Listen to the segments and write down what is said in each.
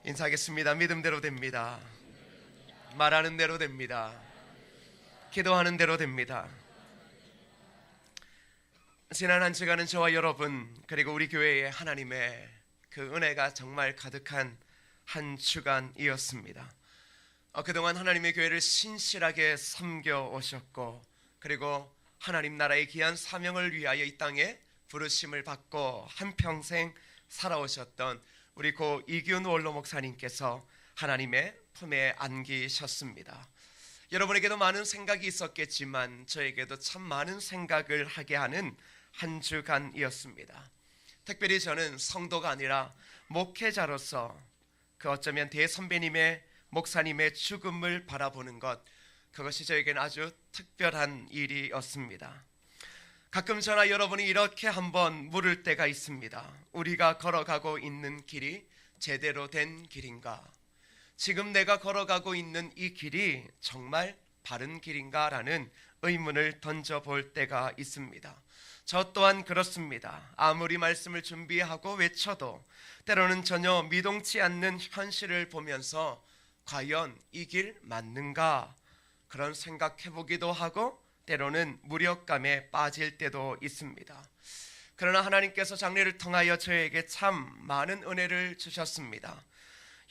인사하겠습니다. 믿음대로 됩니다. 말하는 대로 됩니다. 기도하는 대로 됩니다. 지난 한 주간은 저와 여러분 그리고 우리 교회에 하나님의 그 은혜가 정말 가득한 한 주간이었습니다. 그동안 하나님의 교회를 신실하게 섬겨 오셨고, 그리고 하나님 나라의 귀한 사명을 위하여 이 땅에 부르심을 받고 한평생 살아오셨던 우리 고 이기훈 원로 목사님께서 하나님의 품에 안기셨습니다. 여러분에게도 많은 생각이 있었겠지만 저에게도 참 많은 생각을 하게 하는 한 주간이었습니다. 특별히 저는 성도가 아니라 목회자로서 그 어쩌면 대선배님의 목사님의 죽음을 바라보는 것, 그것이 저에게는 아주 특별한 일이었습니다. 가끔 저나 여러분이 이렇게 한번 물을 때가 있습니다. 우리가 걸어가고 있는 길이 제대로 된 길인가? 지금 내가 걸어가고 있는 이 길이 정말 바른 길인가? 라는 의문을 던져볼 때가 있습니다. 저 또한 그렇습니다. 아무리 말씀을 준비하고 외쳐도 때로는 전혀 미동치 않는 현실을 보면서 과연 이 길 맞는가? 그런 생각해보기도 하고 때로는 무력감에 빠질 때도 있습니다. 그러나 하나님께서 장래를 통하여 저에게 참 많은 은혜를 주셨습니다.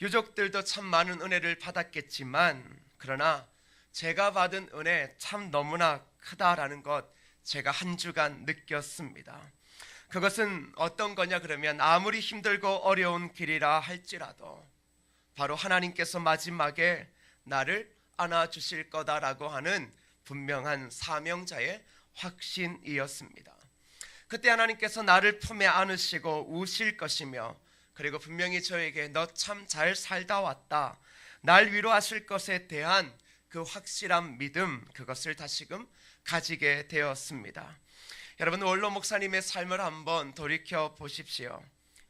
유족들도 참 많은 은혜를 받았겠지만, 그러나 제가 받은 은혜 참 너무나 크다라는 것 제가 한 주간 느꼈습니다. 그것은 어떤 거냐 그러면, 아무리 힘들고 어려운 길이라 할지라도 바로 하나님께서 마지막에 나를 안아주실 거다라고 하는 분명한 사명자의 확신이었습니다. 그때 하나님께서 나를 품에 안으시고 우실 것이며, 그리고 분명히 저에게 너 참 잘 살다 왔다, 날 위로하실 것에 대한 그 확실한 믿음, 그것을 다시금 가지게 되었습니다. 여러분, 원로 목사님의 삶을 한번 돌이켜 보십시오.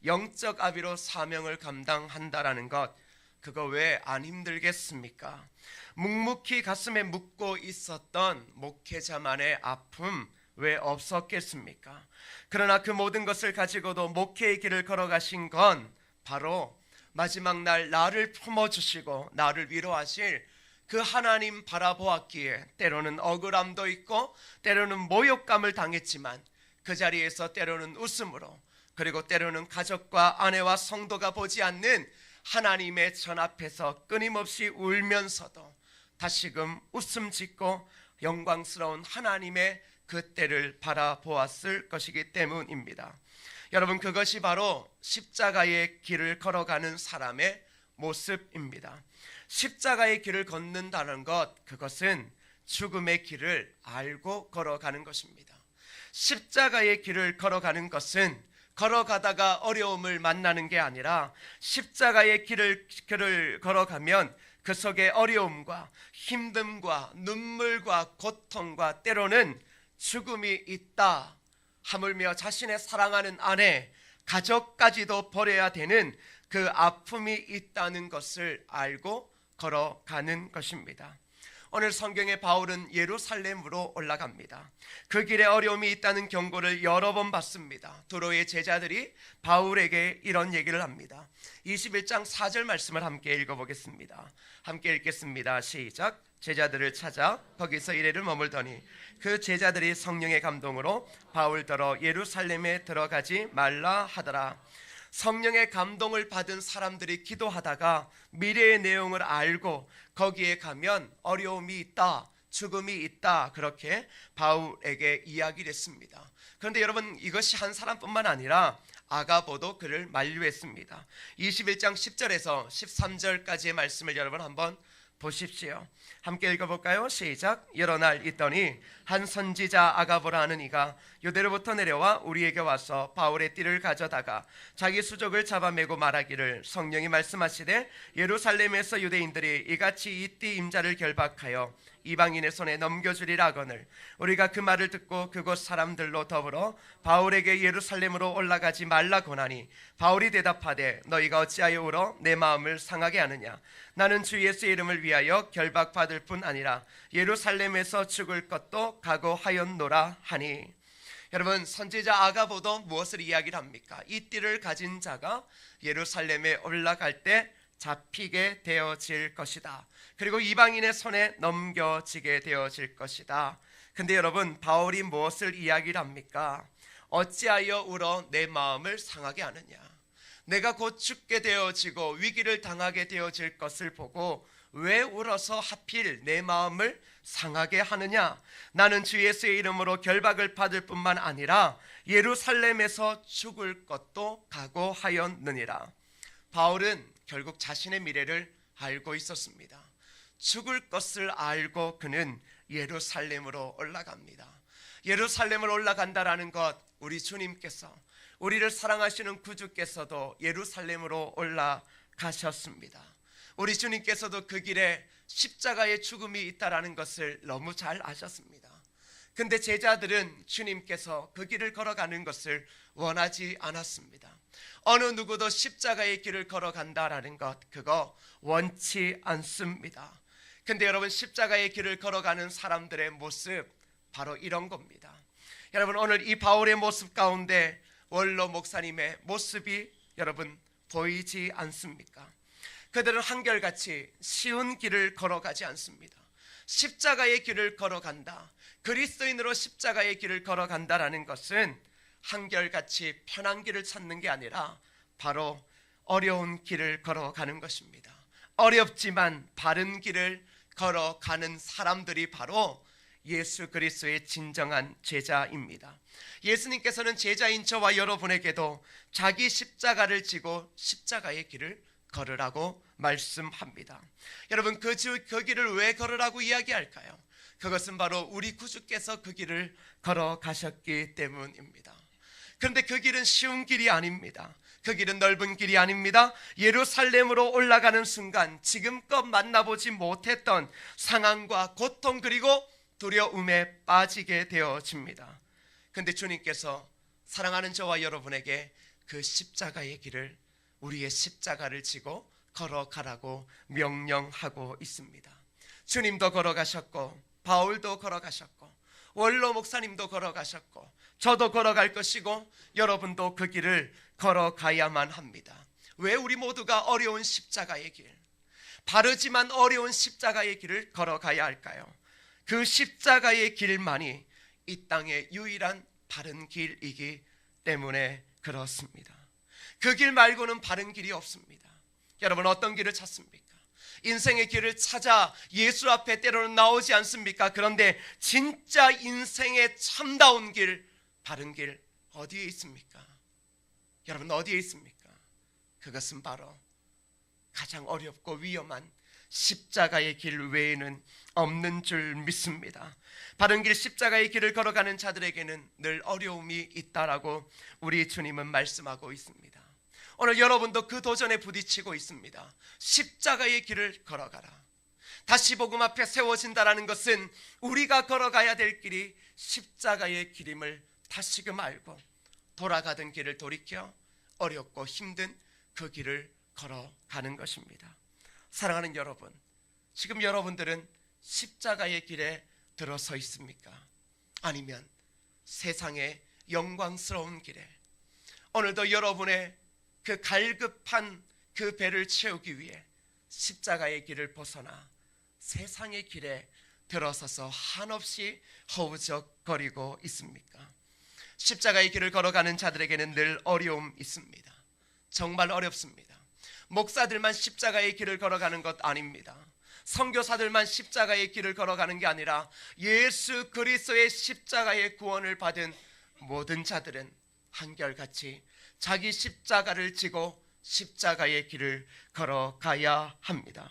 영적 아비로 사명을 감당한다라는 것, 그거 왜 안 힘들겠습니까? 묵묵히 가슴에 묻고 있었던 목회자만의 아픔 왜 없었겠습니까? 그러나 그 모든 것을 가지고도 목회의 길을 걸어가신 건 바로 마지막 날 나를 품어주시고 나를 위로하실 그 하나님 바라보았기에, 때로는 억울함도 있고 때로는 모욕감을 당했지만 그 자리에서 때로는 웃음으로, 그리고 때로는 가족과 아내와 성도가 보지 않는 하나님의 전 앞에서 끊임없이 울면서도 다시금 웃음 짓고 영광스러운 하나님의 그 때를 바라보았을 것이기 때문입니다. 여러분, 그것이 바로 십자가의 길을 걸어가는 사람의 모습입니다. 십자가의 길을 걷는다는 것, 그것은 죽음의 길을 알고 걸어가는 것입니다. 십자가의 길을 걸어가는 것은 걸어가다가 어려움을 만나는 게 아니라, 십자가의 길을 걸어가면 그 속에 어려움과 힘듦과 눈물과 고통과 때로는 죽음이 있다, 하물며 자신의 사랑하는 아내, 가족까지도 버려야 되는 그 아픔이 있다는 것을 알고 걸어가는 것입니다. 오늘 성경에 바울은 예루살렘으로 올라갑니다. 그 길에 어려움이 있다는 경고를 여러 번 받습니다. 도로의 제자들이 바울에게 이런 얘기를 합니다. 21장 4절 말씀을 함께 읽어보겠습니다. 함께 읽겠습니다. 시작. 제자들을 찾아 거기서 이래를 머물더니 그 제자들이 성령의 감동으로 바울더러 예루살렘에 들어가지 말라 하더라. 성령의 감동을 받은 사람들이 기도하다가 미래의 내용을 알고 거기에 가면 어려움이 있다, 죽음이 있다, 그렇게 바울에게 이야기를 했습니다. 그런데 여러분, 이것이 한 사람뿐만 아니라 아가보도 그를 만류했습니다. 21장 10절에서 13절까지의 말씀을 여러분 한번 보십시오. 함께 읽어볼까요? 시작. 여러 날 있더니 한 선지자 아가보라 하는 이가 유대로부터 내려와 우리에게 와서 바울의 띠를 가져다가 자기 수족을 잡아매고 말하기를, 성령이 말씀하시되 예루살렘에서 유대인들이 이같이 이 띠 임자를 결박하여 이방인의 손에 넘겨주리라거늘 우리가 그 말을 듣고 그곳 사람들로 더불어 바울에게 예루살렘으로 올라가지 말라고 하니, 바울이 대답하되 너희가 어찌하여 울어 내 마음을 상하게 하느냐? 나는 주 예수의 이름을 위하여 결박받을 뿐 아니라 예루살렘에서 죽을 것도 각오하였노라 하니. 여러분, 선지자 아가보도 무엇을 이야기를 합니까? 이 띠를 가진 자가 예루살렘에 올라갈 때 잡히게 되어질 것이다. 그리고 이방인의 손에 넘겨지게 되어질 것이다. 근데 여러분, 바울이 무엇을 이야기를 합니까? 어찌하여 울어 내 마음을 상하게 하느냐? 내가 곧 죽게 되어지고 위기를 당하게 되어질 것을 보고 왜 울어서 하필 내 마음을 상하게 하느냐? 나는 주 예수의 이름으로 결박을 받을 뿐만 아니라 예루살렘에서 죽을 것도 각오하였느니라. 바울은 결국 자신의 미래를 알고 있었습니다. 죽을 것을 알고 그는 예루살렘으로 올라갑니다. 예루살렘을 올라간다라는 것, 우리 주님께서, 우리를 사랑하시는 구주께서도 예루살렘으로 올라가셨습니다. 우리 주님께서도 그 길에 십자가의 죽음이 있다라는 것을 너무 잘 아셨습니다. 근데 제자들은 주님께서 그 길을 걸어가는 것을 원하지 않았습니다. 어느 누구도 십자가의 길을 걸어간다라는 것, 그거 원치 않습니다. 근데 여러분, 십자가의 길을 걸어가는 사람들의 모습, 바로 이런 겁니다. 여러분, 오늘 이 바울의 모습 가운데 원로 목사님의 모습이 여러분 보이지 않습니까? 그들은 한결같이 쉬운 길을 걸어가지 않습니다. 십자가의 길을 걸어간다, 그리스도인으로 십자가의 길을 걸어간다라는 것은 한결같이 편한 길을 찾는 게 아니라 바로 어려운 길을 걸어가는 것입니다. 어렵지만 바른 길을 걸어가는 사람들이 바로 예수 그리스도의 진정한 제자입니다. 예수님께서는 제자인 저와 여러분에게도 자기 십자가를 지고 십자가의 길을 걸으라고 말씀합니다. 여러분, 그 길을 왜 걸으라고 이야기할까요? 그것은 바로 우리 구주께서 그 길을 걸어가셨기 때문입니다. 그런데 그 길은 쉬운 길이 아닙니다. 그 길은 넓은 길이 아닙니다. 예루살렘으로 올라가는 순간 지금껏 만나보지 못했던 상황과 고통 그리고 두려움에 빠지게 되어집니다. 그런데 주님께서 사랑하는 저와 여러분에게 그 십자가의 길을, 우리의 십자가를 지고 걸어가라고 명령하고 있습니다. 주님도 걸어가셨고, 바울도 걸어가셨고, 원로 목사님도 걸어가셨고, 저도 걸어갈 것이고, 여러분도 그 길을 걸어가야만 합니다. 왜 우리 모두가 어려운 십자가의 길, 바르지만 어려운 십자가의 길을 걸어가야 할까요? 그 십자가의 길만이 이 땅의 유일한 바른 길이기 때문에 그렇습니다. 그 길 말고는 바른 길이 없습니다. 여러분, 어떤 길을 찾습니까? 인생의 길을 찾아 예수 앞에 때로는 나오지 않습니까? 그런데 진짜 인생의 참다운 길, 바른 길 어디에 있습니까? 여러분, 어디에 있습니까? 그것은 바로 가장 어렵고 위험한 십자가의 길 외에는 없는 줄 믿습니다. 바른 길 십자가의 길을 걸어가는 자들에게는 늘 어려움이 있다라고 우리 주님은 말씀하고 있습니다. 오늘 여러분도 그 도전에 부딪히고 있습니다. 십자가의 길을 걸어가라. 다시 복음 앞에 세워진다라는 것은 우리가 걸어가야 될 길이 십자가의 길임을 다시금 알고 돌아가던 길을 돌이켜 어렵고 힘든 그 길을 걸어가는 것입니다. 사랑하는 여러분, 지금 여러분들은 십자가의 길에 들어서 있습니까? 아니면 세상의 영광스러운 길에, 오늘도 여러분의 그 갈급한 그 배를 채우기 위해 십자가의 길을 벗어나 세상의 길에 들어서서 한없이 허우적거리고 있습니까? 십자가의 길을 걸어가는 자들에게는 늘 어려움 있습니다. 정말 어렵습니다. 목사들만 십자가의 길을 걸어가는 것 아닙니다. 선교사들만 십자가의 길을 걸어가는 게 아니라 예수 그리스도의 십자가의 구원을 받은 모든 자들은 한결같이 자기 십자가를 지고 십자가의 길을 걸어가야 합니다.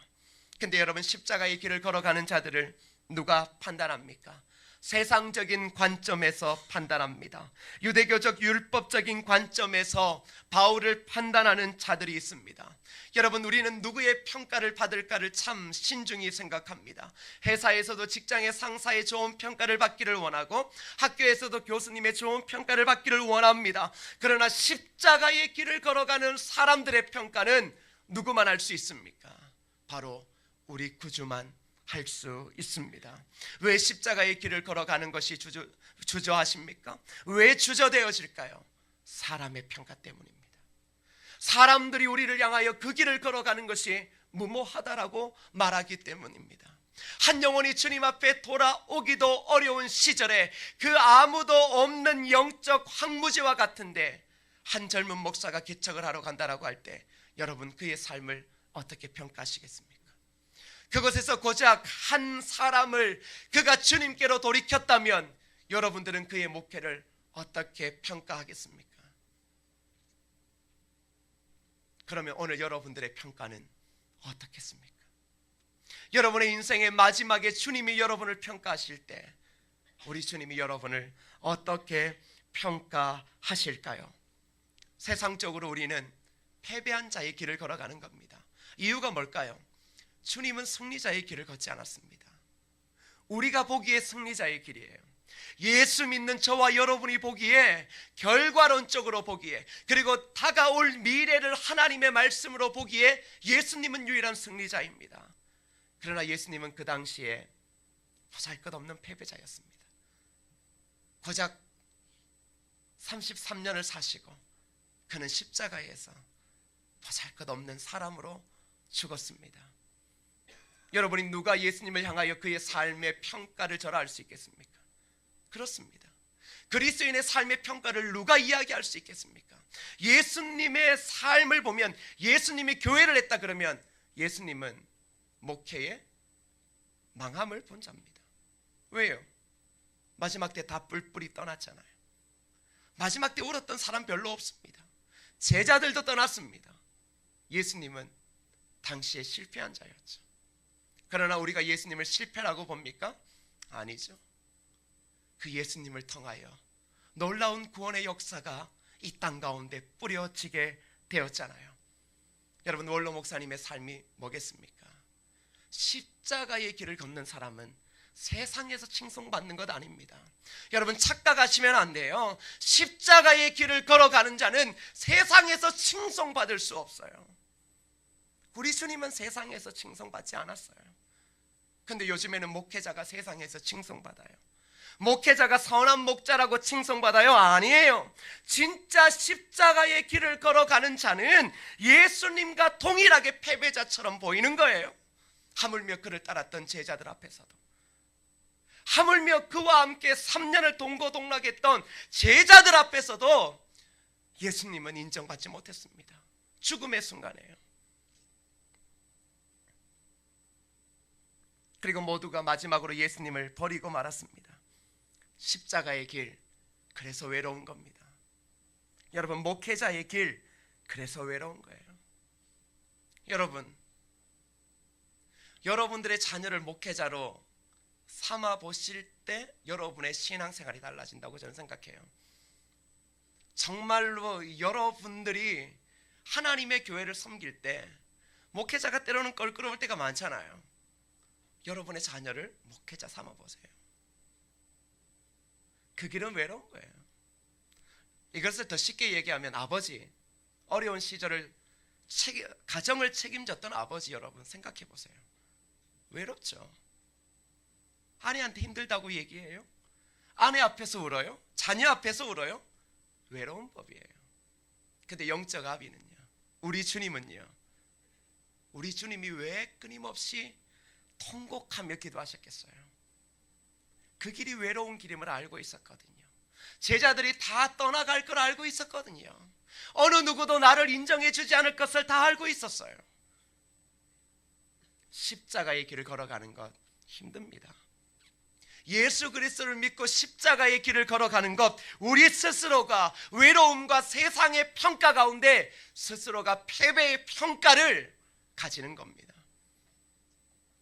근데 여러분, 십자가의 길을 걸어가는 자들을 누가 판단합니까? 세상적인 관점에서 판단합니다. 유대교적 율법적인 관점에서 바울을 판단하는 자들이 있습니다. 여러분, 우리는 누구의 평가를 받을까를 참 신중히 생각합니다. 회사에서도 직장의 상사의 좋은 평가를 받기를 원하고, 학교에서도 교수님의 좋은 평가를 받기를 원합니다. 그러나 십자가의 길을 걸어가는 사람들의 평가는 누구만 할 수 있습니까? 바로 우리 구주만 할 수 있습니다. 왜 십자가의 길을 걸어가는 것이 주저하십니까? 왜 주저되어질까요? 사람의 평가 때문입니다. 사람들이 우리를 향하여 그 길을 걸어가는 것이 무모하다라고 말하기 때문입니다. 한 영혼이 주님 앞에 돌아오기도 어려운 시절에 그 아무도 없는 영적 황무지와 같은데 한 젊은 목사가 개척을 하러 간다라고 할 때 여러분 그의 삶을 어떻게 평가하시겠습니까? 그곳에서 고작 한 사람을 그가 주님께로 돌이켰다면 여러분들은 그의 목회를 어떻게 평가하겠습니까? 그러면 오늘 여러분들의 평가는 어떻겠습니까? 여러분의 인생의 마지막에 주님이 여러분을 평가하실 때 우리 주님이 여러분을 어떻게 평가하실까요? 세상적으로 우리는 패배한 자의 길을 걸어가는 겁니다. 이유가 뭘까요? 주님은 승리자의 길을 걷지 않았습니다. 우리가 보기에 승리자의 길이에요. 예수 믿는 저와 여러분이 보기에, 결과론적으로 보기에, 그리고 다가올 미래를 하나님의 말씀으로 보기에 예수님은 유일한 승리자입니다. 그러나 예수님은 그 당시에 보잘것없는 패배자였습니다. 고작 33년을 사시고 그는 십자가에서 보잘것없는 사람으로 죽었습니다. 여러분이 누가 예수님을 향하여 그의 삶의 평가를 절하할 수 있겠습니까? 그렇습니다. 그리스도인의 삶의 평가를 누가 이야기할 수 있겠습니까? 예수님의 삶을 보면, 예수님이 교회를 했다 그러면 예수님은 목회의 망함을 본 자입니다. 왜요? 마지막 때 다 뿔뿔이 떠났잖아요. 마지막 때 울었던 사람 별로 없습니다. 제자들도 떠났습니다. 예수님은 당시에 실패한 자였죠. 그러나 우리가 예수님을 실패라고 봅니까? 아니죠. 그 예수님을 통하여 놀라운 구원의 역사가 이 땅 가운데 뿌려지게 되었잖아요. 여러분, 원로 목사님의 삶이 뭐겠습니까? 십자가의 길을 걷는 사람은 세상에서 칭송받는 것 아닙니다. 여러분, 착각하시면 안 돼요. 십자가의 길을 걸어가는 자는 세상에서 칭송받을 수 없어요. 우리 주님은 세상에서 칭송받지 않았어요. 근데 요즘에는 목회자가 세상에서 칭송받아요. 목회자가 선한 목자라고 칭송받아요? 아니에요. 진짜 십자가의 길을 걸어가는 자는 예수님과 동일하게 패배자처럼 보이는 거예요. 하물며 그를 따랐던 제자들 앞에서도, 하물며 그와 함께 3년을 동고동락했던 제자들 앞에서도 예수님은 인정받지 못했습니다. 죽음의 순간에요. 그리고 모두가 마지막으로 예수님을 버리고 말았습니다. 십자가의 길, 그래서 외로운 겁니다. 여러분, 목회자의 길, 그래서 외로운 거예요. 여러분들의 자녀를 목회자로 삼아 보실 때 여러분의 신앙생활이 달라진다고 저는 생각해요. 정말로 여러분들이 하나님의 교회를 섬길 때 목회자가 때로는 껄끄러울 때가 많잖아요. 여러분의 자녀를 목회자 삼아 보세요. 그 길은 외로운 거예요. 이것을 더 쉽게 얘기하면 아버지, 어려운 시절을 가정을 책임졌던 아버지 여러분 생각해 보세요. 외롭죠. 아내한테 힘들다고 얘기해요? 아내 앞에서 울어요? 자녀 앞에서 울어요? 외로운 법이에요. 근데 영적 아비는요, 우리 주님은요, 우리 주님이 왜 끊임없이 통곡하며 기도하셨겠어요? 그 길이 외로운 길임을 알고 있었거든요. 제자들이 다 떠나갈 걸 알고 있었거든요. 어느 누구도 나를 인정해 주지 않을 것을 다 알고 있었어요. 십자가의 길을 걸어가는 것 힘듭니다. 예수 그리스도를 믿고 십자가의 길을 걸어가는 것, 우리 스스로가 외로움과 세상의 평가 가운데 스스로가 패배의 평가를 가지는 겁니다.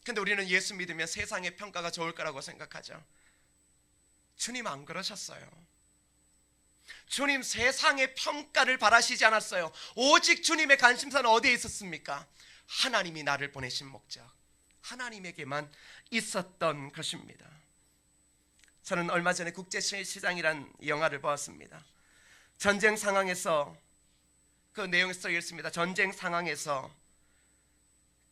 근데 우리는 예수 믿으면 세상의 평가가 좋을 거라고 생각하죠. 주님 안 그러셨어요. 주님 세상의 평가를 바라시지 않았어요. 오직 주님의 관심사는 어디에 있었습니까? 하나님이 나를 보내신 목적, 하나님에게만 있었던 것입니다. 저는 얼마 전에 국제시장이란 영화를 보았습니다. 전쟁 상황에서, 그 내용에 써 있습니다. 전쟁 상황에서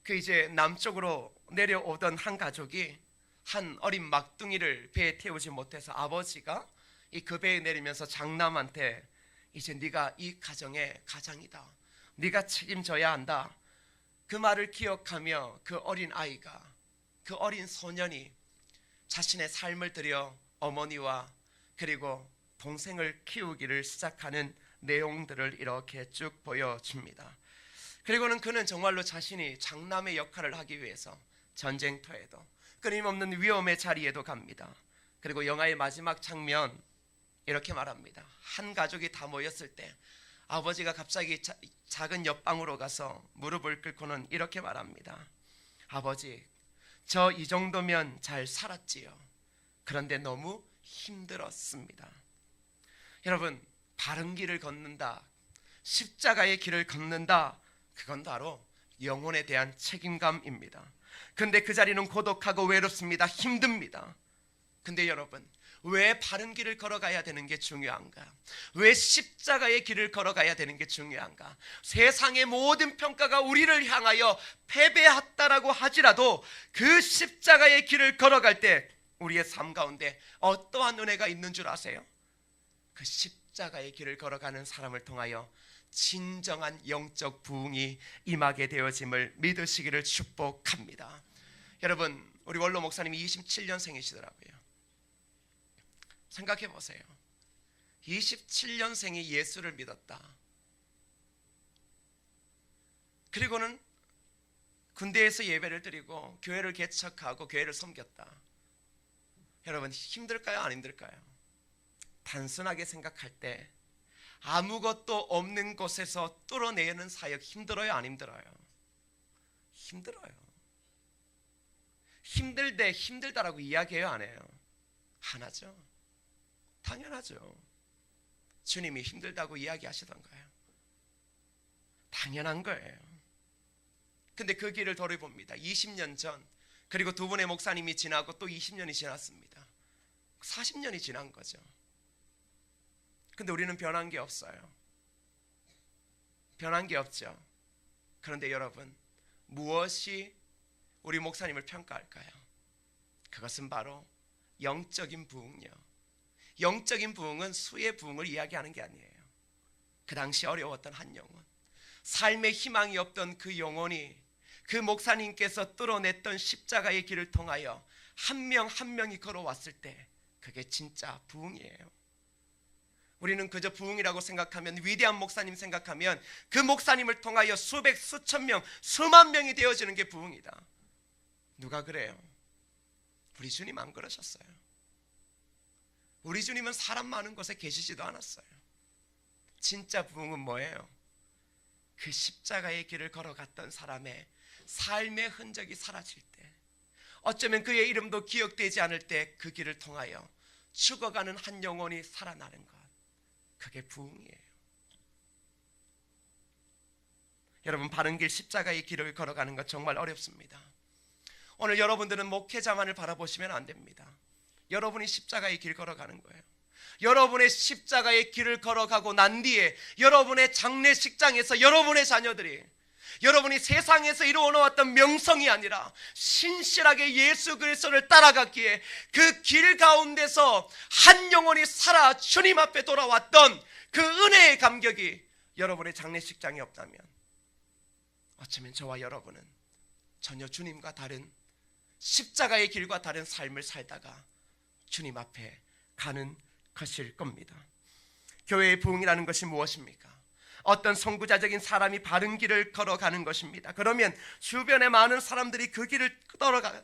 그 이제 남쪽으로 내려오던 한 가족이 한 어린 막둥이를 배에 태우지 못해서 아버지가 그 배에 내리면서 장남한테 이제 네가 이 가정의 가장이다, 네가 책임져야 한다. 그 말을 기억하며 그 어린 아이가, 그 어린 소년이 자신의 삶을 들여 어머니와 그리고 동생을 키우기를 시작하는 내용들을 이렇게 쭉 보여줍니다. 그리고는 그는 정말로 자신이 장남의 역할을 하기 위해서 전쟁터에도 끊임없는 위험의 자리에도 갑니다. 그리고 영화의 마지막 장면 이렇게 말합니다. 한 가족이 다 모였을 때 아버지가 갑자기 작은 옆방으로 가서 무릎을 꿇고는 이렇게 말합니다. 아버지, 저 이 정도면 잘 살았지요. 그런데 너무 힘들었습니다. 여러분, 바른 길을 걷는다, 십자가의 길을 걷는다, 그건 바로 영혼에 대한 책임감입니다. 근데 그 자리는 고독하고 외롭습니다. 힘듭니다. 근데 여러분, 왜 바른 길을 걸어가야 되는 게 중요한가? 왜 십자가의 길을 걸어가야 되는 게 중요한가? 세상의 모든 평가가 우리를 향하여 패배했다라고 하지라도 그 십자가의 길을 걸어갈 때 우리의 삶 가운데 어떠한 은혜가 있는 줄 아세요? 그 십자가의 길을 걸어가는 사람을 통하여 진정한 영적 부흥이 임하게 되어짐을 믿으시기를 축복합니다. 여러분, 우리 원로 목사님이 27년생이시더라고요. 생각해 보세요. 27년생이 예수를 믿었다. 그리고는 군대에서 예배를 드리고 교회를 개척하고 교회를 섬겼다. 여러분, 힘들까요? 안 힘들까요? 단순하게 생각할 때 아무것도 없는 곳에서 뚫어내는 사역 힘들어요? 안 힘들어요? 힘들어요. 힘들대 힘들다라고 이야기해요? 안 해요? 안 하죠. 당연하죠. 주님이 힘들다고 이야기하시던가요? 당연한 거예요. 근데 그 길을 돌아봅니다. 20년 전, 그리고 두 분의 목사님이 지나고 또 20년이 지났습니다. 40년이 지난 거죠. 근데 우리는 변한 게 없어요. 변한 게 없죠. 그런데 여러분, 무엇이 우리 목사님을 평가할까요? 그것은 바로 영적인 부흥이요. 영적인 부흥은 수의 부흥을 이야기하는 게 아니에요. 그 당시 어려웠던 한 영혼, 삶의 희망이 없던 그 영혼이 그 목사님께서 뚫어냈던 십자가의 길을 통하여 한 명 한 명이 걸어왔을 때 그게 진짜 부흥이에요. 우리는 그저 부흥이라고 생각하면, 위대한 목사님 생각하면 그 목사님을 통하여 수백 수천 명 수만 명이 되어지는 게 부흥이다. 누가 그래요? 우리 주님 안 그러셨어요. 우리 주님은 사람 많은 곳에 계시지도 않았어요. 진짜 부흥은 뭐예요? 그 십자가의 길을 걸어갔던 사람의 삶의 흔적이 사라질 때, 어쩌면 그의 이름도 기억되지 않을 때 그 길을 통하여 죽어가는 한 영혼이 살아나는 것, 그게 부흥이에요. 여러분, 바른 길 십자가의 길을 걸어가는 것 정말 어렵습니다. 오늘 여러분들은 목회자만을 바라보시면 안 됩니다. 여러분이 십자가의 길 걸어가는 거예요. 여러분의 십자가의 길을 걸어가고 난 뒤에 여러분의 장례식장에서 여러분의 자녀들이 여러분이 세상에서 이루어놓았던 명성이 아니라 신실하게 예수 그리스도를 따라갔기에 그 길 가운데서 한 영혼이 살아 주님 앞에 돌아왔던 그 은혜의 감격이 여러분의 장례식장에 없다면 어쩌면 저와 여러분은 전혀 주님과 다른, 십자가의 길과 다른 삶을 살다가 주님 앞에 가는 것일 겁니다. 교회의 부흥이라는 것이 무엇입니까? 어떤 선구자적인 사람이 바른 길을 걸어가는 것입니다. 그러면 주변에 많은 사람들이 그 길을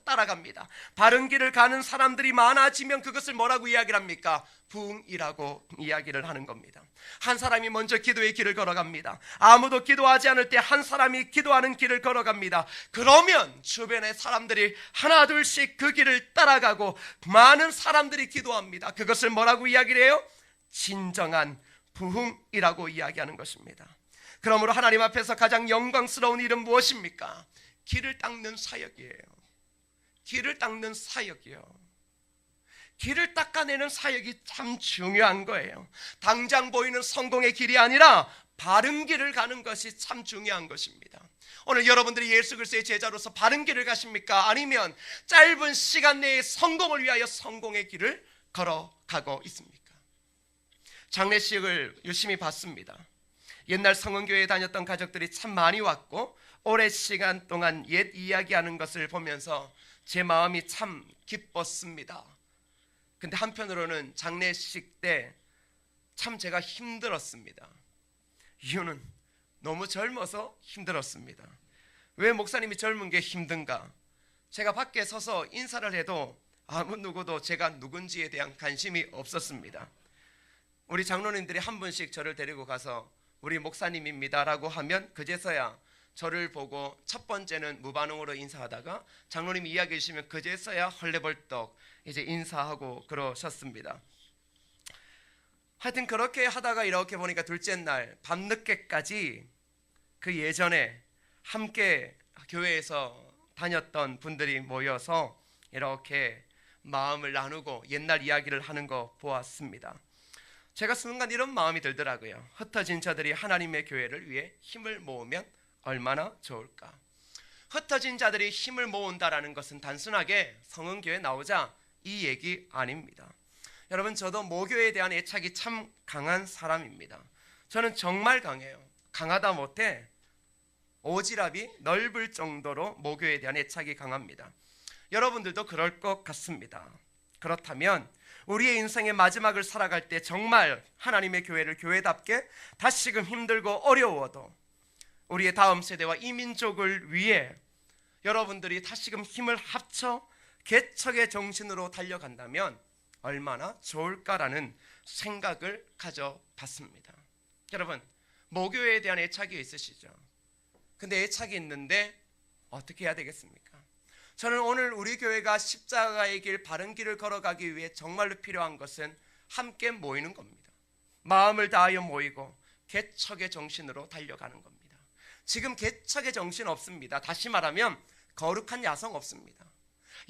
따라갑니다. 바른 길을 가는 사람들이 많아지면 그것을 뭐라고 이야기를 합니까? 부흥이라고 이야기를 하는 겁니다. 한 사람이 먼저 기도의 길을 걸어갑니다. 아무도 기도하지 않을 때 한 사람이 기도하는 길을 걸어갑니다. 그러면 주변의 사람들이 하나 둘씩 그 길을 따라가고 많은 사람들이 기도합니다. 그것을 뭐라고 이야기를 해요? 진정한 부흥이라고 이야기하는 것입니다. 그러므로 하나님 앞에서 가장 영광스러운 일은 무엇입니까? 길을 닦는 사역이에요. 길을 닦는 사역이요. 길을 닦아내는 사역이 참 중요한 거예요. 당장 보이는 성공의 길이 아니라 바른 길을 가는 것이 참 중요한 것입니다. 오늘 여러분들이 예수 그리스도의 제자로서 바른 길을 가십니까? 아니면 짧은 시간 내에 성공을 위하여 성공의 길을 걸어가고 있습니까? 장례식을 유심히 봤습니다. 옛날 성은교회에 다녔던 가족들이 참 많이 왔고 오랜 시간 동안 옛 이야기하는 것을 보면서 제 마음이 참 기뻤습니다. 근데 한편으로는 장례식 때 참 제가 힘들었습니다. 이유는 너무 젊어서 힘들었습니다. 왜 목사님이 젊은 게 힘든가? 제가 밖에 서서 인사를 해도 아무 누구도 제가 누군지에 대한 관심이 없었습니다. 우리 장로님들이 한 분씩 저를 데리고 가서 우리 목사님입니다 라고 하면 그제서야 저를 보고 첫 번째는 무반응으로 인사하다가 장로님이 이야기해 주시면 그제서야 헐레벌떡 이제 인사하고 그러셨습니다. 하여튼 그렇게 하다가 이렇게 보니까 둘째 날 밤늦게까지 그 예전에 함께 교회에서 다녔던 분들이 모여서 이렇게 마음을 나누고 옛날 이야기를 하는 거 보았습니다. 제가 순간 이런 마음이 들더라고요. 흩어진 자들이 하나님의 교회를 위해 힘을 모으면 얼마나 좋을까. 흩어진 자들이 힘을 모은다라는 것은 단순하게 성은교회 나오자 이 얘기 아닙니다. 여러분, 저도 모교에 대한 애착이 참 강한 사람입니다. 저는 정말 강해요. 강하다 못해 오지랖이 넓을 정도로 모교에 대한 애착이 강합니다. 여러분들도 그럴 것 같습니다. 그렇다면 우리의 인생의 마지막을 살아갈 때 정말 하나님의 교회를 교회답게 다시금 힘들고 어려워도 우리의 다음 세대와 이 민족을 위해 여러분들이 다시금 힘을 합쳐 개척의 정신으로 달려간다면 얼마나 좋을까라는 생각을 가져봤습니다. 여러분, 모교에 대한 애착이 있으시죠? 근데 애착이 있는데 어떻게 해야 되겠습니까? 저는 오늘 우리 교회가 십자가의 길, 바른 길을 걸어가기 위해 정말로 필요한 것은 함께 모이는 겁니다. 마음을 다하여 모이고 개척의 정신으로 달려가는 겁니다. 지금 개척의 정신 없습니다. 다시 말하면 거룩한 야성 없습니다.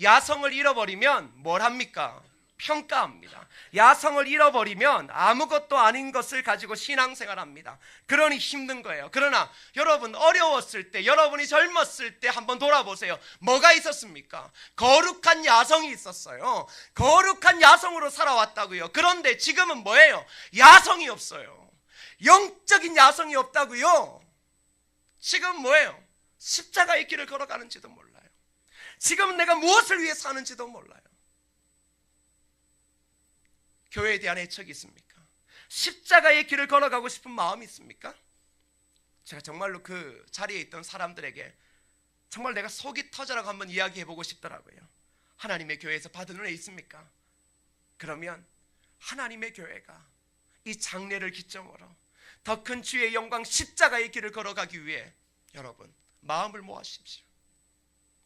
야성을 잃어버리면 뭘 합니까? 평가합니다. 야성을 잃어버리면 아무것도 아닌 것을 가지고 신앙생활합니다. 그러니 힘든 거예요. 그러나 여러분, 어려웠을 때, 여러분이 젊었을 때 한번 돌아보세요. 뭐가 있었습니까? 거룩한 야성이 있었어요. 거룩한 야성으로 살아왔다고요. 그런데 지금은 뭐예요? 야성이 없어요. 영적인 야성이 없다고요. 지금 뭐예요? 십자가의 길을 걸어가는지도 몰라요. 지금 내가 무엇을 위해 사는지도 몰라요. 교회에 대한 애착이 있습니까? 십자가의 길을 걸어가고 싶은 마음이 있습니까? 제가 정말로 그 자리에 있던 사람들에게 정말 내가 속이 터져라고 한번 이야기해보고 싶더라고요. 하나님의 교회에서 받은 은혜 있습니까? 그러면 하나님의 교회가 이 장례를 기점으로 더 큰 주의 영광 십자가의 길을 걸어가기 위해 여러분 마음을 모아주십시오.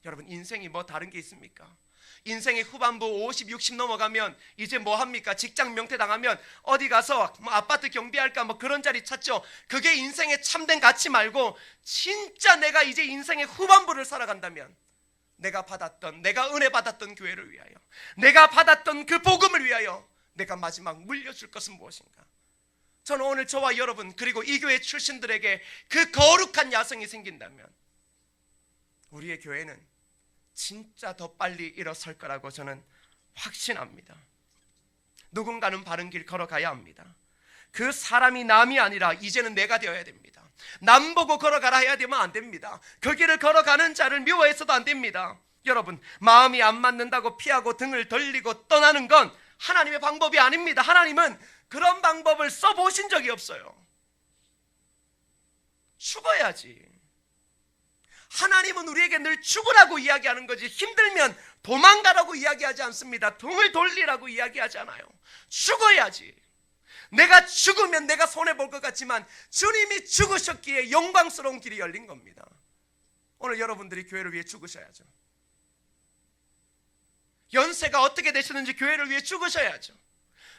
여러분, 인생이 뭐 다른 게 있습니까? 인생의 후반부 50, 60 넘어가면 이제 뭐 합니까? 직장 명퇴 당하면 어디 가서 뭐 아파트 경비할까 뭐 그런 자리 찾죠. 그게 인생의 참된 가치 말고 진짜 내가 이제 인생의 후반부를 살아간다면 내가 은혜 받았던 교회를 위하여, 내가 받았던 그 복음을 위하여 내가 마지막 물려줄 것은 무엇인가? 저는 오늘 저와 여러분 그리고 이 교회 출신들에게 그 거룩한 야성이 생긴다면 우리의 교회는 진짜 더 빨리 일어설 거라고 저는 확신합니다. 누군가는 바른 길 걸어가야 합니다. 그 사람이 남이 아니라 이제는 내가 되어야 됩니다. 남 보고 걸어가라 해야 되면 안 됩니다. 그 길을 걸어가는 자를 미워해서도 안 됩니다. 여러분, 마음이 안 맞는다고 피하고 등을 돌리고 떠나는 건 하나님의 방법이 아닙니다. 하나님은 그런 방법을 써보신 적이 없어요. 죽어야지. 하나님은 우리에게 늘 죽으라고 이야기하는 거지 힘들면 도망가라고 이야기하지 않습니다. 등을 돌리라고 이야기하지 않아요. 죽어야지. 내가 죽으면 내가 손해볼 것 같지만 주님이 죽으셨기에 영광스러운 길이 열린 겁니다. 오늘 여러분들이 교회를 위해 죽으셔야죠. 연세가 어떻게 되시는지 교회를 위해 죽으셔야죠.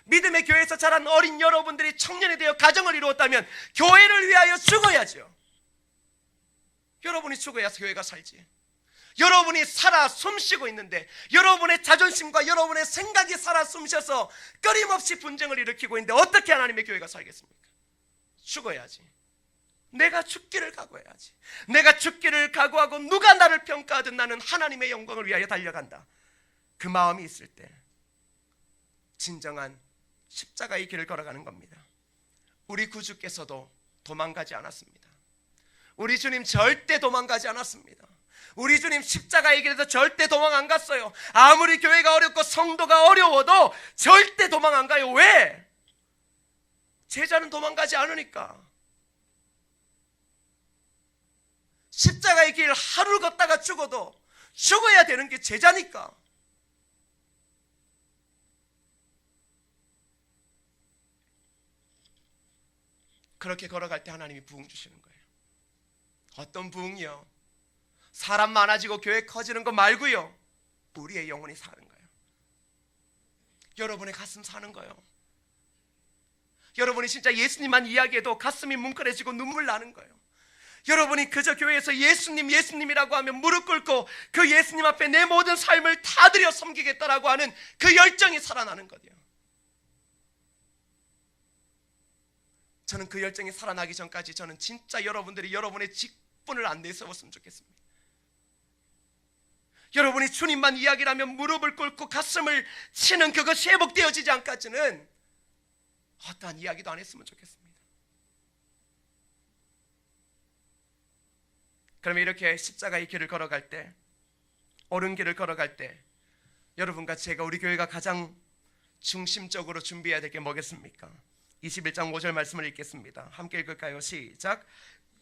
믿음의 교회에서 자란 어린 여러분들이 청년이 되어 가정을 이루었다면 교회를 위하여 죽어야죠. 여러분이 죽어야 교회가 살지. 여러분이 살아 숨쉬고 있는데 여러분의 자존심과 여러분의 생각이 살아 숨쉬어서 끊임없이 분쟁을 일으키고 있는데 어떻게 하나님의 교회가 살겠습니까? 죽어야지. 내가 죽기를 각오해야지. 내가 죽기를 각오하고 누가 나를 평가하든 나는 하나님의 영광을 위하여 달려간다. 그 마음이 있을 때 진정한 십자가의 길을 걸어가는 겁니다. 우리 구주께서도 도망가지 않았습니다. 우리 주님 절대 도망가지 않았습니다. 우리 주님 십자가의 길에서 절대 도망 안 갔어요. 아무리 교회가 어렵고 성도가 어려워도 절대 도망 안 가요. 왜? 제자는 도망가지 않으니까. 십자가의 길 하루 걷다가 죽어도 죽어야 되는 게 제자니까. 그렇게 걸어갈 때 하나님이 부흥 주시는 거예요. 어떤 부흥이요? 사람 많아지고 교회 커지는 거 말고요, 우리의 영혼이 사는 거예요. 여러분의 가슴 사는 거예요. 여러분이 진짜 예수님만 이야기해도 가슴이 뭉클해지고 눈물 나는 거예요. 여러분이 그저 교회에서 예수님 예수님이라고 하면 무릎 꿇고 그 예수님 앞에 내 모든 삶을 다 드려 섬기겠다라고 하는 그 열정이 살아나는 거예요. 저는 그 열정이 살아나기 전까지 저는 진짜 여러분들이 여러분의 직분을 안 내세웠으면 좋겠습니다. 여러분이 주님만 이야기를 하면 무릎을 꿇고 가슴을 치는 그것이 회복되어지지 않기까지는 어떠한 이야기도 안 했으면 좋겠습니다. 그러면 이렇게 십자가의 길을 걸어갈 때, 옳은 길을 걸어갈 때 여러분과 제가, 우리 교회가 가장 중심적으로 준비해야 될 게 뭐겠습니까? 21장 5절 말씀을 읽겠습니다. 함께 읽을까요? 시작.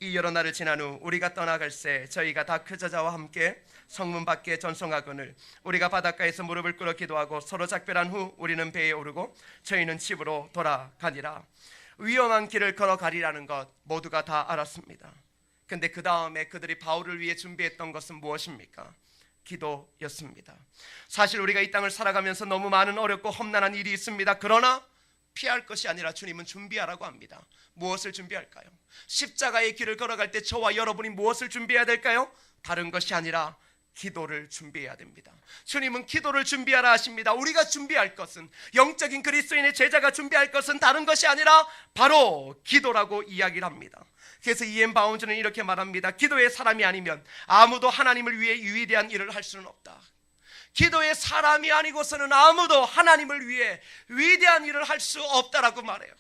이 여러 날을 지난 후 우리가 떠나갈새 저희가 다 그 저자와 함께 성문 밖에 전송하거늘 우리가 바닷가에서 무릎을 꿇어 기도하고 서로 작별한 후 우리는 배에 오르고 저희는 집으로 돌아가니라. 위험한 길을 걸어가리라는 것 모두가 다 알았습니다. 근데 그 다음에 그들이 바울을 위해 준비했던 것은 무엇입니까? 기도였습니다. 사실 우리가 이 땅을 살아가면서 너무 많은 어렵고 험난한 일이 있습니다. 그러나 피할 것이 아니라 주님은 준비하라고 합니다. 무엇을 준비할까요? 십자가의 길을 걸어갈 때 저와 여러분이 무엇을 준비해야 될까요? 다른 것이 아니라 기도를 준비해야 됩니다. 주님은 기도를 준비하라 하십니다. 우리가 준비할 것은, 영적인 그리스도인의 제자가 준비할 것은 다른 것이 아니라 바로 기도라고 이야기를 합니다. 그래서 이엠 바운즈는 이렇게 말합니다. 기도의 사람이 아니면 아무도 하나님을 위해 위대한 일을 할 수는 없다. 기도의 사람이 아니고서는 아무도 하나님을 위해 위대한 일을 할 수 없다라고 말해요.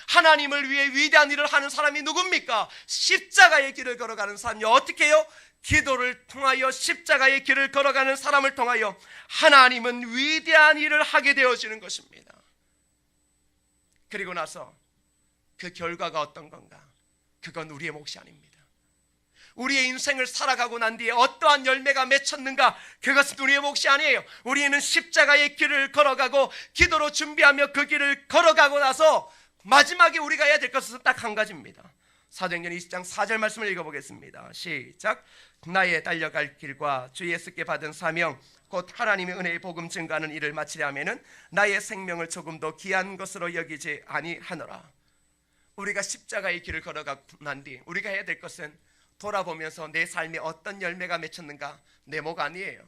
하나님을 위해 위대한 일을 하는 사람이 누굽니까? 십자가의 길을 걸어가는 사람이 어떻게 해요? 기도를 통하여, 십자가의 길을 걸어가는 사람을 통하여 하나님은 위대한 일을 하게 되어지는 것입니다. 그리고 나서 그 결과가 어떤 건가? 그건 우리의 몫이 아닙니다. 우리의 인생을 살아가고 난 뒤에 어떠한 열매가 맺혔는가, 그것은 우리의 몫이 아니에요. 우리는 십자가의 길을 걸어가고 기도로 준비하며 그 길을 걸어가고 나서 마지막에 우리가 해야 될 것은 딱 한 가지입니다. 사도행전 20장 4절 말씀을 읽어보겠습니다. 시작. 나의 달려갈 길과 주 예수께 받은 사명 곧 하나님의 은혜의 복음 증가하는 일을 마치려 하면은 나의 생명을 조금도 귀한 것으로 여기지 아니하노라. 우리가 십자가의 길을 걸어가고 난 뒤 우리가 해야 될 것은 돌아보면서 내 삶에 어떤 열매가 맺혔는가, 내 목 아니에요.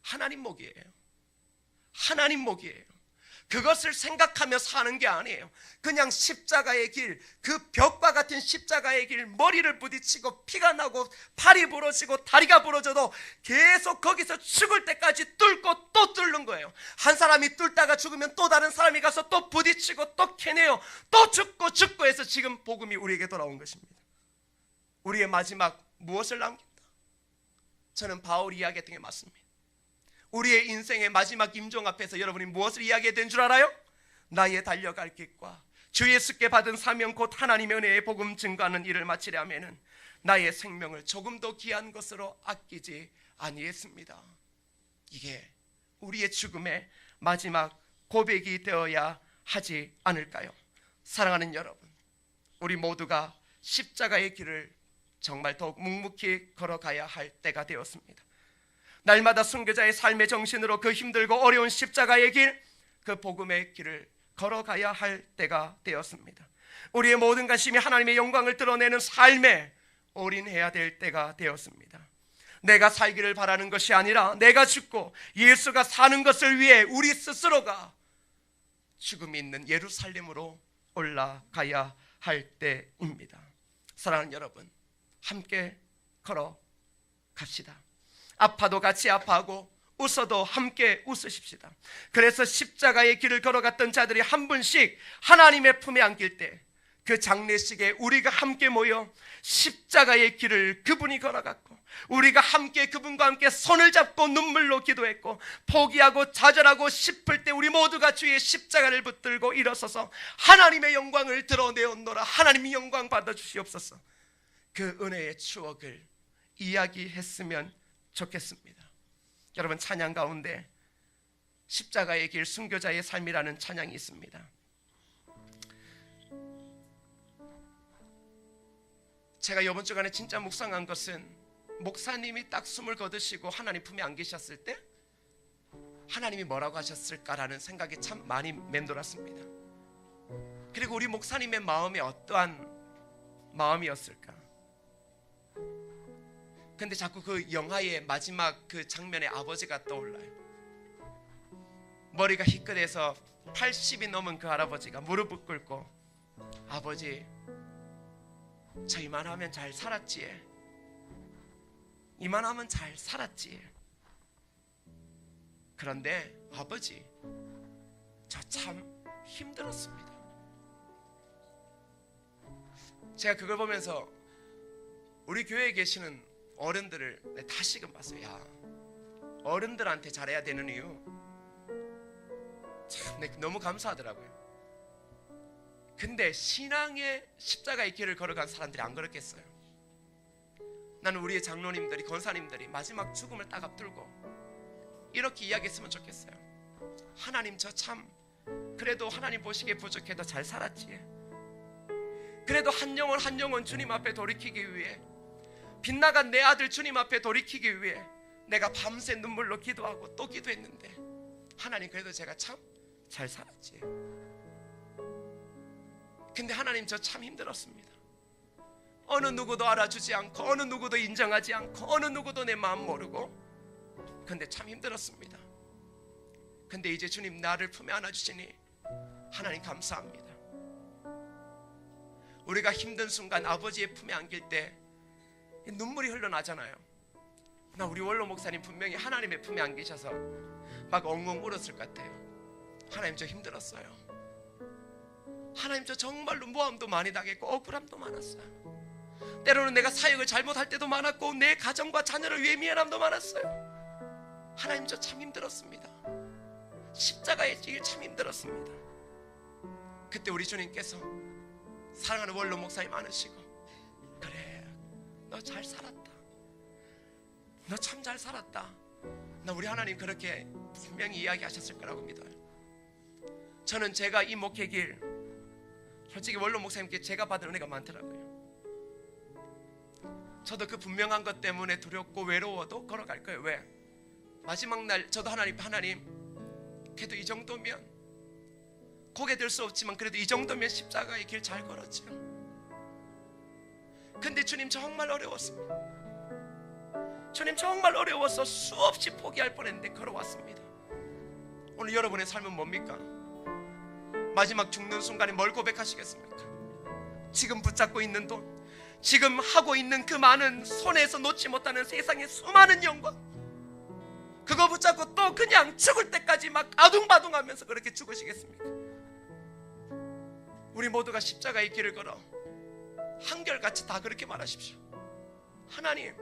하나님 목이에요. 하나님 목이에요. 그것을 생각하며 사는 게 아니에요. 그냥 십자가의 길, 그 벽과 같은 십자가의 길, 머리를 부딪히고 피가 나고 팔이 부러지고 다리가 부러져도 계속 거기서 죽을 때까지 뚫고 또 뚫는 거예요. 한 사람이 뚫다가 죽으면 또 다른 사람이 가서 또 부딪히고 또 캐내요. 또 죽고 해서 지금 복음이 우리에게 돌아온 것입니다. 우리의 마지막 무엇을 남긴다? 저는 바울이 이야기했던 게 맞습니다. 우리의 인생의 마지막 임종 앞에서 여러분이 무엇을 이야기해야 되는 줄 알아요? 나의 달려갈 길과 주 예수께 받은 사명 곧 하나님의 은혜의 복음 증거하는 일을 마치려 하면은 나의 생명을 조금도 귀한 것으로 아끼지 아니했습니다. 이게 우리의 죽음의 마지막 고백이 되어야 하지 않을까요? 사랑하는 여러분, 우리 모두가 십자가의 길을 정말 더욱 묵묵히 걸어가야 할 때가 되었습니다. 날마다 순교자의 삶의 정신으로 그 힘들고 어려운 십자가의 길, 그 복음의 길을 걸어가야 할 때가 되었습니다. 우리의 모든 관심이 하나님의 영광을 드러내는 삶에 올인해야 될 때가 되었습니다. 내가 살기를 바라는 것이 아니라 내가 죽고 예수가 사는 것을 위해 우리 스스로가 죽음이 있는 예루살렘으로 올라가야 할 때입니다. 사랑하는 여러분, 함께 걸어갑시다. 아파도 같이 아파하고 웃어도 함께 웃으십시다. 그래서 십자가의 길을 걸어갔던 자들이 한 분씩 하나님의 품에 안길 때 그 장례식에 우리가 함께 모여 십자가의 길을 그분이 걸어갔고, 우리가 함께 그분과 함께 손을 잡고 눈물로 기도했고, 포기하고 좌절하고 싶을 때 우리 모두가 주의 십자가를 붙들고 일어서서 하나님의 영광을 드러내었노라, 하나님이 영광 받아주시옵소서. 그 은혜의 추억을 이야기했으면 좋겠습니다. 여러분, 찬양 가운데 십자가의 길 순교자의 삶이라는 찬양이 있습니다. 제가 이번 주간에 진짜 묵상한 것은, 목사님이 딱 숨을 거두시고 하나님 품에 안 계셨을 때 하나님이 뭐라고 하셨을까라는 생각이 참 많이 맴돌았습니다. 그리고 우리 목사님의 마음이 어떠한 마음이었을까? 근데 자꾸 그 영화의 마지막 그 장면에 아버지가 떠올라요. 머리가 희끗해서 80이 넘은 그 할아버지가 무릎을 꿇고, 아버지, 저 이만하면 잘 살았지, 이만하면 잘 살았지. 그런데 아버지, 저 참 힘들었습니다. 제가 그걸 보면서 우리 교회에 계시는 어른들을 다시금 봤어요. 야, 어른들한테 잘해야 되는 이유 참 너무 감사하더라고요. 근데 신앙의 십자가의 길을 걸어간 사람들이 안 그렇겠어요? 나는 우리의 장로님들이, 권사님들이 마지막 죽음을 딱 앞두고 이렇게 이야기했으면 좋겠어요. 하나님, 저 참 그래도 하나님 보시기에 부족해도 잘 살았지. 그래도 한 영혼 주님 앞에 돌이키기 위해, 빗나간 내 아들 주님 앞에 돌이키기 위해 내가 밤새 눈물로 기도하고 또 기도했는데, 하나님 그래도 제가 참 잘 살았지. 근데 하나님, 저 참 힘들었습니다. 어느 누구도 알아주지 않고, 어느 누구도 인정하지 않고, 어느 누구도 내 마음 모르고, 근데 참 힘들었습니다. 근데 이제 주님 나를 품에 안아주시니 하나님 감사합니다. 우리가 힘든 순간 아버지의 품에 안길 때 눈물이 흘러나잖아요. 나 우리 원로 목사님 분명히 하나님의 품에 안기셔서 막 엉엉 울었을 것 같아요. 하나님, 저 힘들었어요. 하나님, 저 정말로 모함도 많이 당했고 억울함도 많았어요. 때로는 내가 사역을 잘못할 때도 많았고, 내 가정과 자녀를 위해 미안함도 많았어요. 하나님, 저 참 힘들었습니다. 십자가의 길 참 힘들었습니다. 그때 우리 주님께서 사랑하는 원로 목사님 안으시고, 그래, 너 잘 살았다, 너 참 잘 살았다. 나 우리 하나님 그렇게 분명히 이야기하셨을 거라고 믿어요. 저는 제가 이 목회 길, 솔직히 원로 목사님께 제가 받은 은혜가 많더라고요. 저도 그 분명한 것 때문에 두렵고 외로워도 걸어갈 거예요. 왜? 마지막 날 저도 하나님 그래도 이 정도면, 고개 들 수 없지만 그래도 이 정도면 십자가의 길 잘 걸었죠. 근데 주님 정말 어려웠습니다. 주님 정말 어려워서 수없이 포기할 뻔했는데 걸어왔습니다. 오늘 여러분의 삶은 뭡니까? 마지막 죽는 순간에 뭘 고백하시겠습니까? 지금 붙잡고 있는 돈, 지금 하고 있는 그 많은 손에서 놓지 못하는 세상의 수많은 영광, 그거 붙잡고 또 그냥 죽을 때까지 막 아둥바둥하면서 그렇게 죽으시겠습니까? 우리 모두가 십자가의 길을 걸어 한결같이 다 그렇게 말하십시오. 하나님,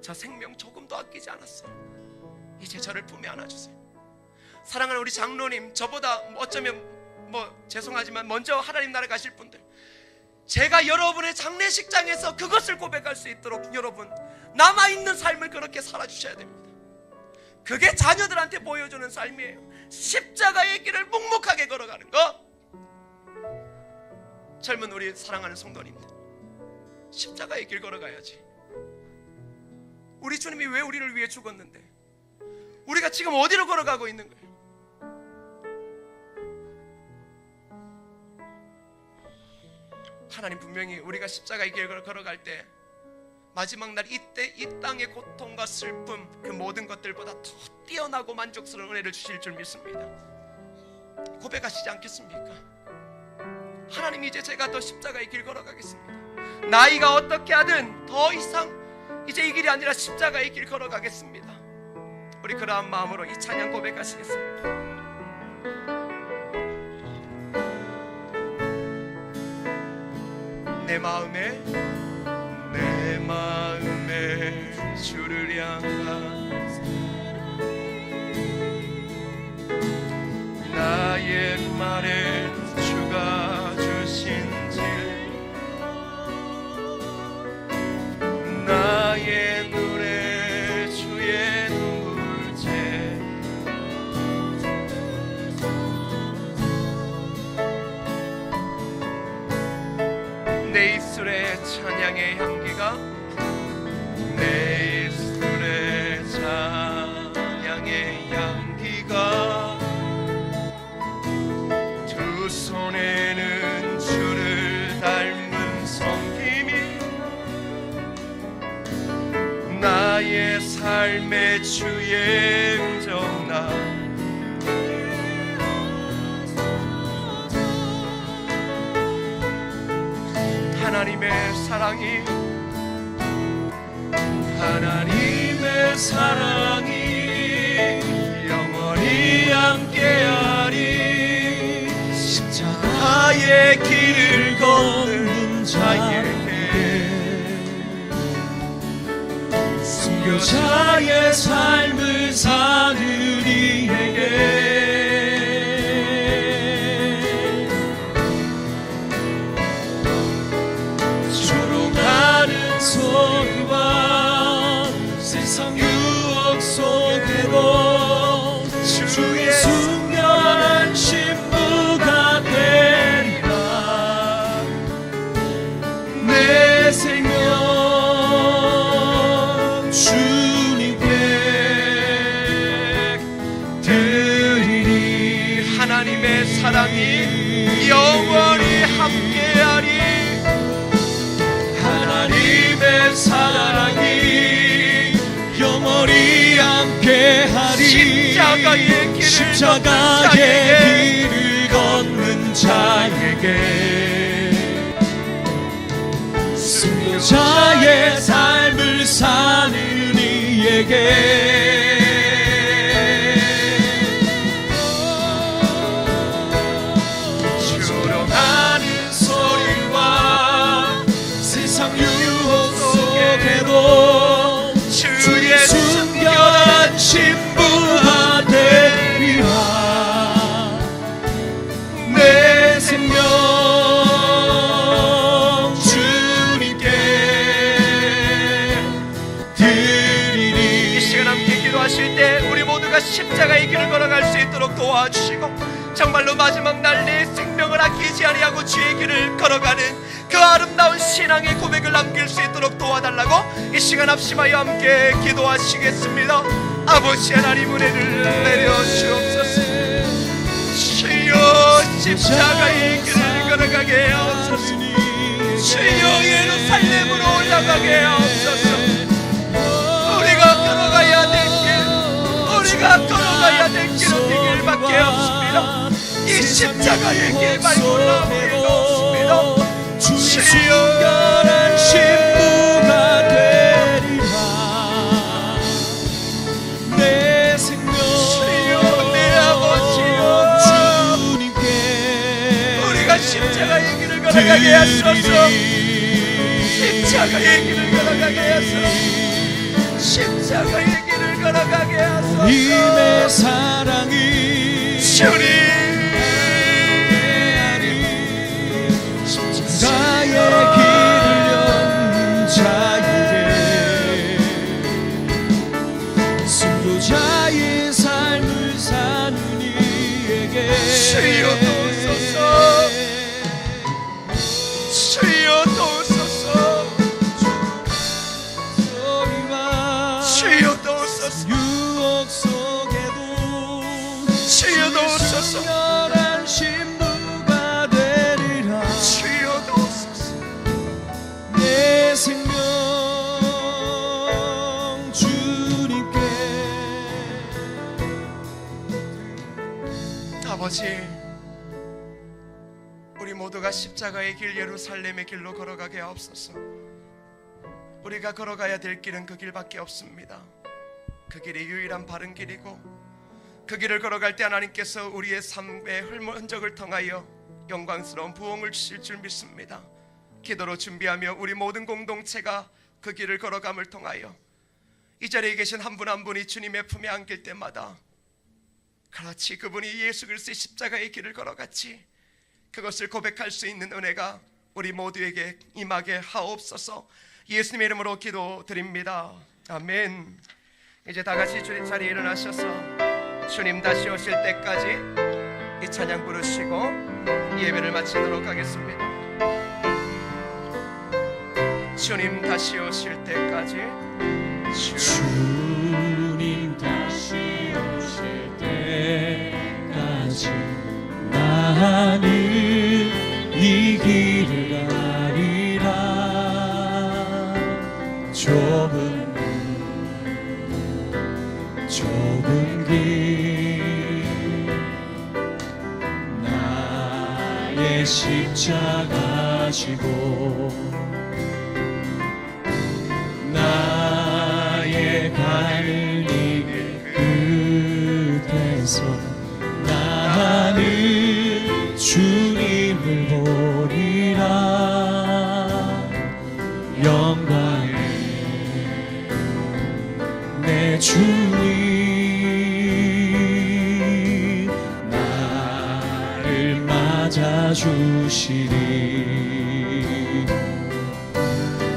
저 생명 조금도 아끼지 않았어요. 이제 저를 품에 안아주세요. 사랑하는 우리 장로님, 저보다 어쩌면 죄송하지만 먼저 하나님 나라 가실 분들, 제가 여러분의 장례식장에서 그것을 고백할 수 있도록 여러분 남아있는 삶을 그렇게 살아주셔야 됩니다. 그게 자녀들한테 보여주는 삶이에요. 십자가의 길을 묵묵하게 걸어가는 거. 젊은 우리 사랑하는 성도님들, 십자가의 길 걸어가야지. 우리 주님이 왜 우리를 위해 죽었는데 우리가 지금 어디로 걸어가고 있는 거예요? 하나님 분명히 우리가 십자가의 길을 걸어갈 때 마지막 날 이때 이 땅의 고통과 슬픔, 그 모든 것들보다 더 뛰어나고 만족스러운 은혜를 주실 줄 믿습니다. 고백하시지 않겠습니까? 하나님, 이제 제가 더 십자가의 길 걸어가겠습니다. 나이가 어떻게 하든 더 이상 이제 이 길이 아니라 십자가의 길 걸어가겠습니다. 우리 그러한 마음으로 이 찬양 고백하시겠습니다. 내 마음에 주를 향한 나의 말에 주가 주신 나의 눈에 주의 눈물째 내 입술에 찬양의 향기가 내 입술에 찬양의 향기가 두 손에는 주를 닮은 섬김이 나의 삶의 주의 음정나 하나님의 사랑이 영원히 함께하리 십자가의 길을 걷는 자에게 순교자의 삶을 사는 이에게 조롱하는 소리와 세상 유혹 속에도 주의 순결한 신부가 되리라 내 생명 주님께 드리리 하나님의 사랑이 영원히 함께하리 하나님의 사랑이 영원히 함께하리 십자가의 길을 걷는 자에게 순교자의 삶을 사는 이에게 조롱하는 소리와 세상 유혹 속에도 주의 순결한 신부가 되리라 내 생명 주님께 드리리 이 시간 함께 기도하실 때 우리 모두가 십자가의 길을 걸어갈 수 있도록 도와주시고 정말로 마지막 날 내 생명을 아끼지 아니하고 주의 길을 걸어가는 그 아름다운 신앙의 고백을 남길 수 있도록 도와달라고 이 시간 합심하여 함께 기도하시겠습니다. 아버지 하나님 은혜를 내려주옵소서. 주여 십자가의 길을 걸어가게 하옵소서. 주여 예루살렘으로 올라가게 하옵소서. 우리가 걸어가야 될 길은 이 길밖에 없습니다. 이 십자가의 길 말고 나머지가 없습니다. 주의 순결한 신부가 되리라 내 생명 주여 내 아버지여 주님께 우리가 십자가의 길을 걸어가게 하소서. 십자가의 길을 걸어가게 하소서. 십자가의 길을 걸어가게 하소서. 님의 사랑이 주님 나의 길을 여는 자에게 순교자의 삶을 사는 이에게 주여 도우소서. 주여 도우소서. 주여 도우소서. 유혹 속에도 주여 도우소서. 순결한 신부가 되리라 주여 도우소서. 내 생명 주님께 아버지 우리 모두가 십자가의 길 예루살렘의 길로 걸어가게 하옵소서. 우리가 걸어가야 될 길은 그 길밖에 없습니다. 그 길이 유일한 바른 길이고 그 길을 걸어갈 때 하나님께서 우리의 삶의 흔적을 통하여 영광스러운 부흥을 주실 줄 믿습니다. 기도로 준비하며 우리 모든 공동체가 그 길을 걸어감을 통하여 이 자리에 계신 한 분 한 분이 주님의 품에 안길 때마다 그렇지 그분이 예수 그리스도의 십자가의 길을 걸어갔지 그것을 고백할 수 있는 은혜가 우리 모두에게 임하게 하옵소서. 예수님의 이름으로 기도드립니다. 아멘. 이제 다 같이 주님 자리에 일어나셔서 주님 다시 오실 때까지 이 찬양 부르시고 예배를 마치도록 하겠습니다. 주님 다시 오실 때까지 주님 다시 오실 때까지 나는 이 길을 가리라. 좁은 길 나의 십자가 지고 나의 가는 이 끝에서 나는 주님을 보리라. 영광의 내 주님 나를 맞아주시리.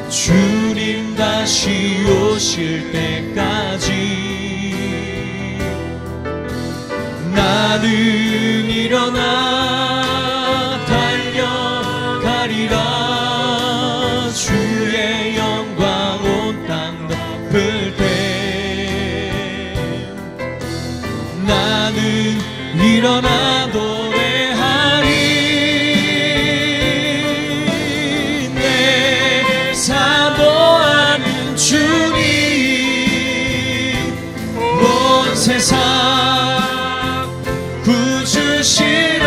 주님 다시 오실 때까지 나는 일어나 달려가리라. 주의 영광 온 땅 덮을 때 나는 일어나 노래하리. 내 사모하는 주님 온 세상 구주시라.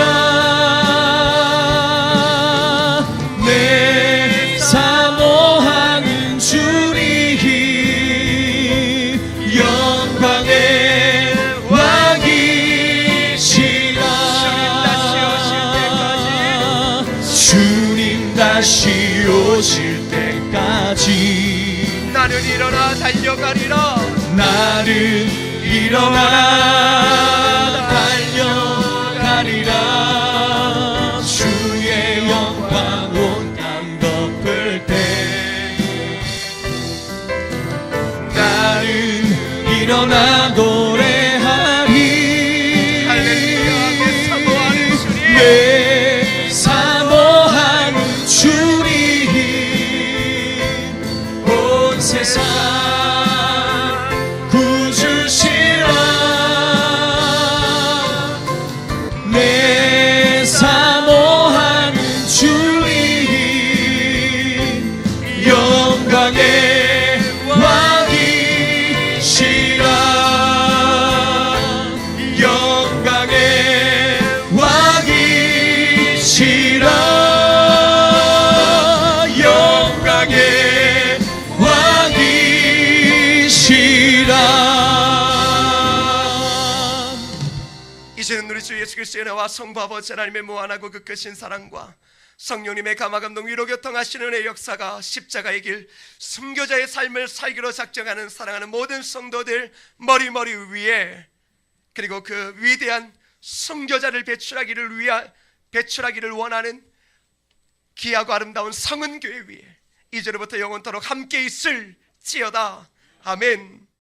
내 사모하는 주님 영광의 왕이시라. 주님 다시 오실 때까지 나는 일어나 달려가리라. 나는 일어나 달려가리라. 주의 영광 온 땅 덮을 때 나는 일어나 노래하리. 할렐루야. 내 사모하는 주님 온 세상 구주시라. 내 사모하는 주님 영광의 왕이시라. 영광의 왕이시라. 영광의 왕이시라. 이제는 우리 주 예수 그리스도의 은혜와 성부 아버지 하나님의 무한하고 그 크신 사랑과 성령님의 감화감동 위로 교통하시는 은혜의 역사가 십자가의 길 순교자의 삶을 살기로 작정하는 사랑하는 모든 성도들 머리 위에 그리고 그 위대한 순교자를 배출하기를 원하는 귀하고 아름다운 성은교회 위에 이제로부터 영원토록 함께 있을지어다. 아멘.